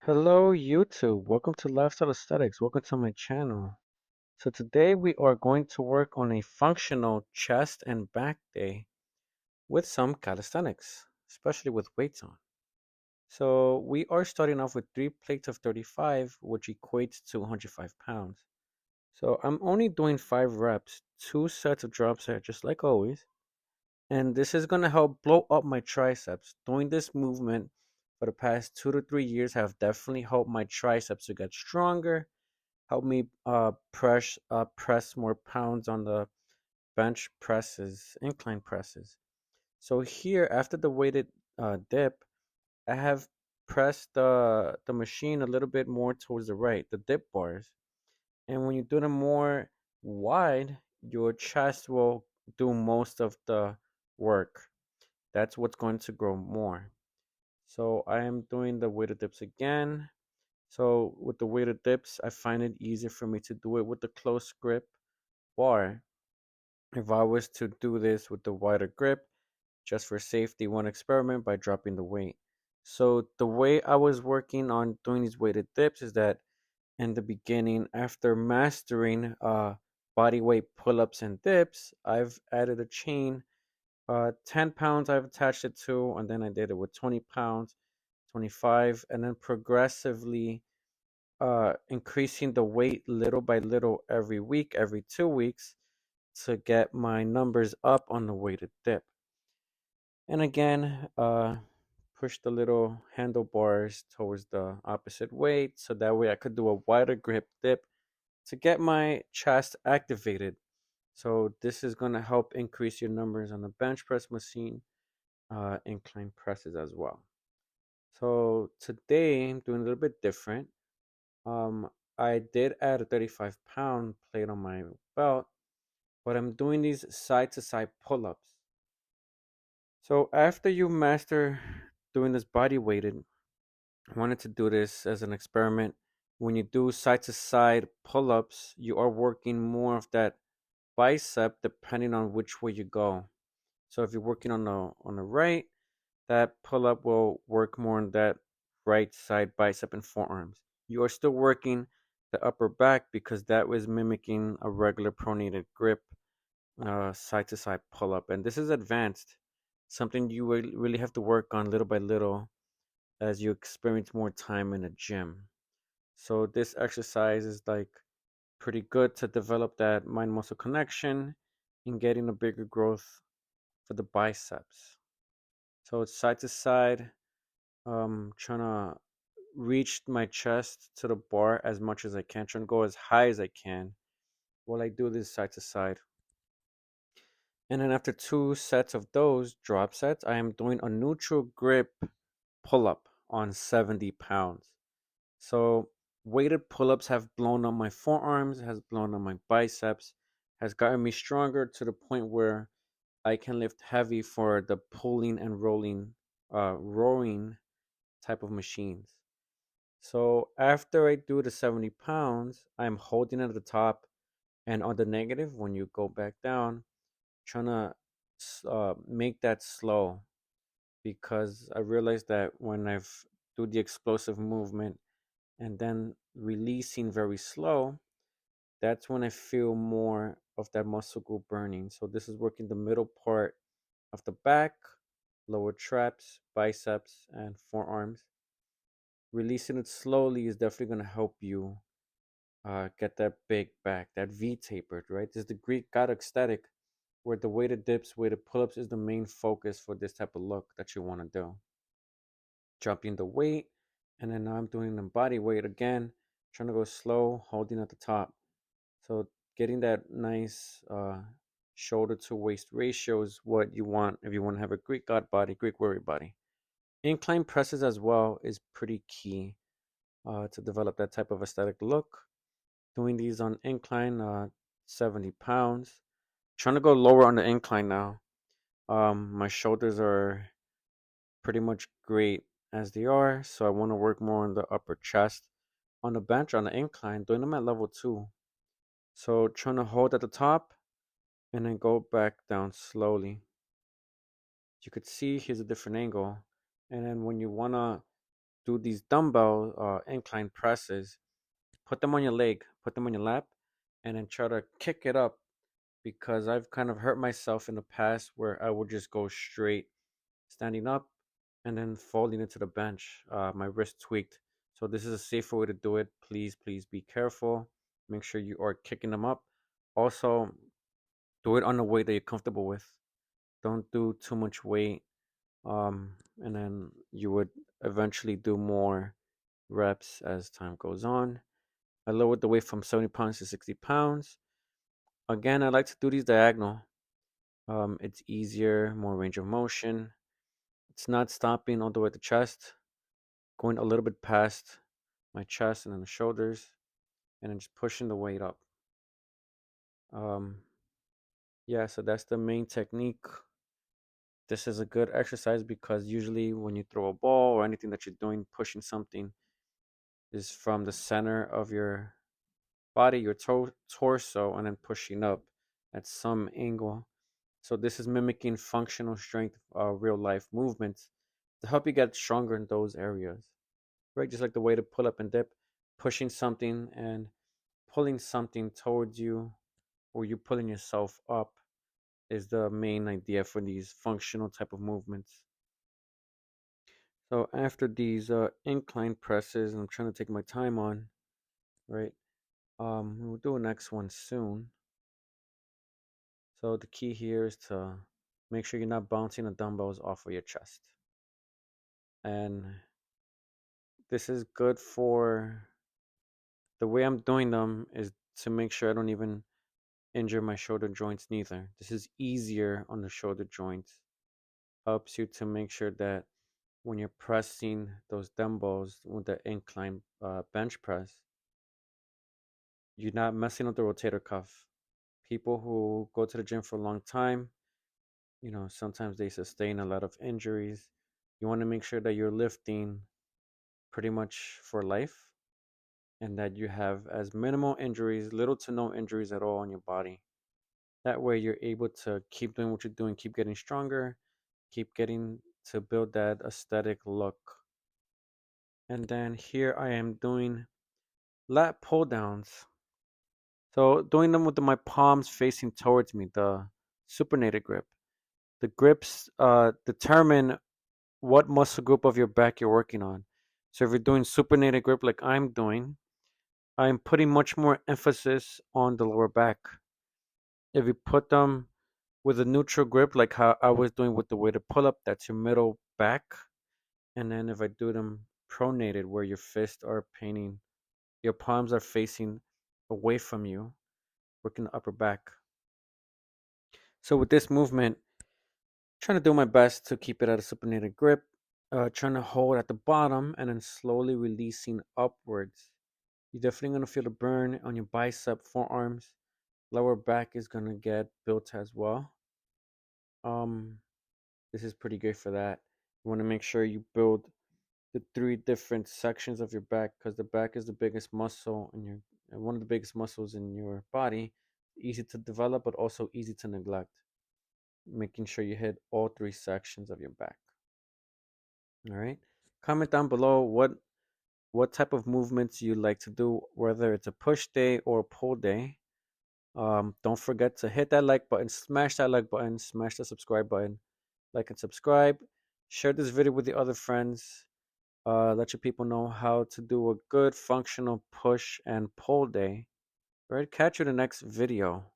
Hello YouTube, welcome to Lifestyle Aesthetics, welcome to my channel. So today we are going to work on a functional chest and back day with some calisthenics, especially with weights on. So we are starting off with 3 plates of 35, which equates to 105 pounds. So I'm only doing 5 reps, 2 sets of drop set just like always. And this is going to help blow up my triceps. Doing this movement for the past 2 to 3 years have definitely helped my triceps to get stronger, help me press more pounds on the bench presses, incline presses. So here, after the weighted dip, I have pressed the machine a little bit more towards the right, the dip bars. And when you do them more wide, your chest will do most of the work. That's what's going to grow more. So I am doing the weighted dips again. So with the weighted dips, I find it easier for me to do it with the close grip bar. If I was to do this with the wider grip, just for safety, one experiment by dropping the weight. So the way I was working on doing these weighted dips is that in the beginning, after mastering body weight pull-ups and dips, I've added a chain. 10 pounds I've attached it to, and then I did it with 20 pounds, 25, and then progressively increasing the weight little by little every week, every 2 weeks to get my numbers up on the weighted dip. And again, push the little handlebars towards the opposite weight so that way I could do a wider grip dip to get my chest activated. So this is going to help increase your numbers on the bench press machine, incline presses as well. So today I'm doing a little bit different. Um, I did add a 35-pound plate on my belt, but I'm doing these side to side pull ups. So after you master doing this body weighted, I wanted to do this as an experiment. When you do side to side pull ups, you are working more of that bicep depending on which way you go. So if you're working on the right, that pull up will work more on that right side bicep and forearms. You are still working the upper back because that was mimicking a regular pronated grip, side to side pull up. And this is advanced, something you will really have to work on little by little as you experience more time in a gym. So this exercise is like pretty good to develop that mind muscle connection and getting a bigger growth for the biceps. So it's side to side, trying to reach my chest to the bar as much as I can, trying to go as high as I can while I do this side to side. And then after 2 sets of those drop sets, I am doing a neutral grip pull up on 70 pounds. So weighted pull ups have blown up my forearms, has blown up my biceps, has gotten me stronger to the point where I can lift heavy for the pulling and rowing type of machines. So after I do the 70 pounds, I'm holding at the top and on the negative when you go back down, trying to make that slow because I realized that when I've do the explosive movement and then releasing very slow, that's when I feel more of that muscle group burning. So this is working the middle part of the back, lower traps, biceps, and forearms. Releasing it slowly is definitely going to help you get that big back, that V tapered, right? This is the Greek god aesthetic where the weighted dips, weighted pull ups is the main focus for this type of look that you want to do. Dropping the weight, and then now I'm doing the body weight again, trying to go slow, holding at the top. So getting that nice shoulder to waist ratio is what you want if you want to have a Greek god body, Greek warrior body. Incline presses as well is pretty key to develop that type of aesthetic look. Doing these on incline, 70 pounds. Trying to go lower on the incline now. My shoulders are pretty much great as they are, so I want to work more on the upper chest. On the bench, on the incline, doing them at level 2. So trying to hold at the top and then go back down slowly. You could see here's a different angle. And then when you want to do these dumbbell incline presses, put them on your leg, put them on your lap, and then try to kick it up, because I've kind of hurt myself in the past where I would just go straight standing up and then falling into the bench. My wrist tweaked. So this is a safer way to do it. Please, please be careful. Make sure you are kicking them up. Also, do it on a weight that you're comfortable with. Don't do too much weight. And then you would eventually do more reps as time goes on. I lowered the weight from 70 pounds to 60 pounds. Again, I like to do these diagonal. It's easier, more range of motion. It's not stopping all the way at the chest, going a little bit past my chest and then the shoulders, and then just pushing the weight up. Um, yeah, so that's the main technique. This is a good exercise because usually when you throw a ball or anything that you're doing, pushing something is from the center of your body, your torso, and then pushing up at some angle. So this is mimicking functional strength, real life movements to help you get stronger in those areas, right? Just like the way to pull up and dip, pushing something and pulling something towards you, or you pulling yourself up, is the main idea for these functional type of movements. So after these incline presses, and I'm trying to take my time on, right? We'll do a next one soon. So the key here is to make sure you're not bouncing the dumbbells off of your chest. And this is good for the way I'm doing them is to make sure I don't even injure my shoulder joints neither. This is easier on the shoulder joints. Helps you to make sure that when you're pressing those dumbbells with the incline bench press, you're not messing up the rotator cuff. People who go to the gym for a long time, sometimes they sustain a lot of injuries. You want to make sure that you're lifting pretty much for life and that you have as minimal injuries, little to no injuries at all on your body. That way you're able to keep doing what you're doing, keep getting stronger, keep getting to build that aesthetic look. And then here I am doing lat pull downs. So doing them with my palms facing towards me, the supinated grip. The grips determine what muscle group of your back you're working on. So if you're doing supinated grip like I'm doing, I'm putting much more emphasis on the lower back. If you put them with a neutral grip, like how I was doing with the weighted pull up, that's your middle back. And then if I do them pronated, where your fists are painting, your palms are facing away from you, working the upper back. So with this movement, trying to do my best to keep it at a supinated grip, trying to hold at the bottom and then slowly releasing upwards. You're definitely going to feel the burn on your bicep, forearms. Lower back is going to get built as well. Um, this is pretty good for that. You want to make sure you build the three different sections of your back, because the back is the biggest muscle in your one of the biggest muscles in your body. Easy to develop, but also easy to neglect. Making sure you hit all three sections of your back. All right. Comment down below what type of movements you like to do, whether it's a push day or a pull day. Don't forget to hit that like button, smash that like button, smash the subscribe button, like and subscribe. Share this video with your other friends. Let your people know how to do a good functional push and pull day. All right, catch you in the next video.